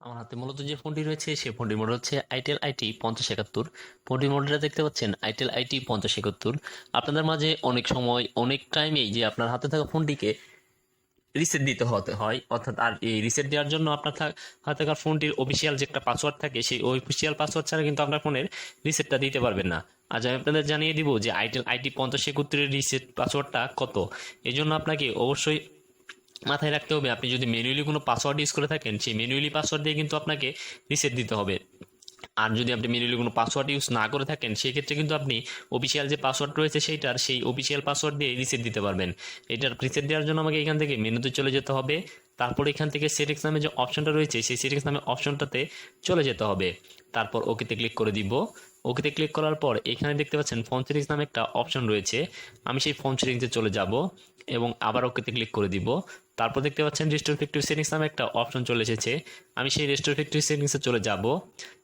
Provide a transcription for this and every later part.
আমার হাতে মূলত যে ফোনটি রয়েছে সেই ফোনটির মডেল হচ্ছে আইটেল আইটি 5071। ফোনটির মডেলটা দেখতে পাচ্ছেন আইটেল আইটি 5071। আপনাদের মাঝে অনেক সময় অনেক টাইমেই যে আপনার হাতে থাকা ফোনটিকে রিসেট দিতে হতে হয়, অর্থাৎ আর এই রিসেট দেওয়ার জন্য আপনার হাতে থাকা ফোনটির অফিসিয়াল যে একটা পাসওয়ার্ড থাকে সেই অফিসিয়াল পাসওয়ার্ড ছাড়া কিন্তু আপনার ফোনের রিসেটটা দিতে পারবেন না। আজ আমি আপনাদের জানিয়ে দিব যে আইটেল আইটি 5071 রিসেট পাসওয়ার্ডটা কত। এই জন্য আপনাকে অবশ্যই মাথায় রাখতে হবে, আপনি যদি ম্যানুয়ালি কোনো পাসওয়ার্ড ইউজ করে থাকেন সেই ম্যানুয়ালি পাসওয়ার্ড দিয়ে কিন্তু আপনাকে রিসেট দিতে হবে। আর যদি আপনি ম্যানুয়ালি কোনো পাসওয়ার্ড ইউজ না করে থাকেন সেই ক্ষেত্রে কিন্তু আপনি অফিসিয়াল যে পাসওয়ার্ড রয়েছে সেই অফিসিয়াল পাসওয়ার্ড দিয়ে রিসেট দিতে পারবেন। এটার রিসেট দেওয়ার জন্য আমাকে এখান থেকে মেনুতে চলে যেতে হবে। তারপর এখান থেকে সেটিংস নামে যে অপশনটা রয়েছে সেই সেটিংস নামে অপশনটাতে চলে যেতে হবে। তারপর ওকেতে ক্লিক করে দিব। ওকেতে ক্লিক করার পর এখানে দেখতে পাচ্ছেন ফোন সেটিংস নামে একটা অপশন রয়েছে। আমি সেই ফোন সেটিংসে চলে যাব এবং আবার ওকেতে ক্লিক করে দিব। তারপর দেখতে পাচ্ছেন রেস্টোর ফ্যাক্টরি সেটিংস নামে একটা অপশন চলে এসেছে। আমি সেই রেস্টোর ফ্যাক্টরি সেটিংসে চলে যাব।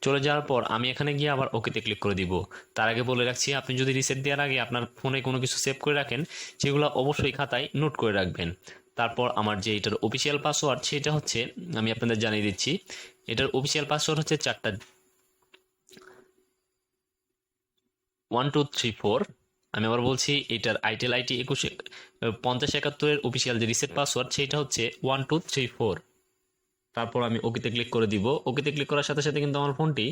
চলে যাওয়ার পর আমি এখানে গিয়ে আবার ওকেতে ক্লিক করে দিব। তার আগে বলে রাখছি, আপনি যদি রিসেট দেওয়ার আগে আপনার ফোনে কোনো কিছু সেভ করে রাখেন সেগুলো অবশ্যই খাতায় নোট করে রাখবেন। তারপর আমার যে এটার অফিসিয়াল পাসওয়ার্ড সেটা হচ্ছে, আমি আপনাদের জানিয়ে দিচ্ছি, এটার অফিসিয়াল পাসওয়ার্ড হচ্ছে 4টা 1234। আমি আবার বলছি, এটার আইটেল আইটি 5071 অফিসিয়াল যে রিসেট পাসওয়ার্ড সেটা হচ্ছে 1234। তারপর আমি ওকেতে ক্লিক করে দিব। ওকেতে ক্লিক করার সাথে সাথে কিন্তু আমার ফোনটি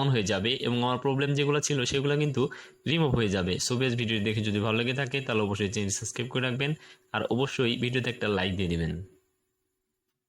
অন হয়ে যাবে এবং আমার প্রবলেম যেগুলো ছিল সেগুলো কিন্তু রিমুভ হয়ে যাবে। সো বেশ, ভিডিও দেখে যদি ভালো লেগে থাকে তাহলে অবশ্যই চ্যানেল সাবস্ক্রাইব করে রাখবেন আর অবশ্যই ভিডিওতে একটা লাইক দিয়ে দিবেন।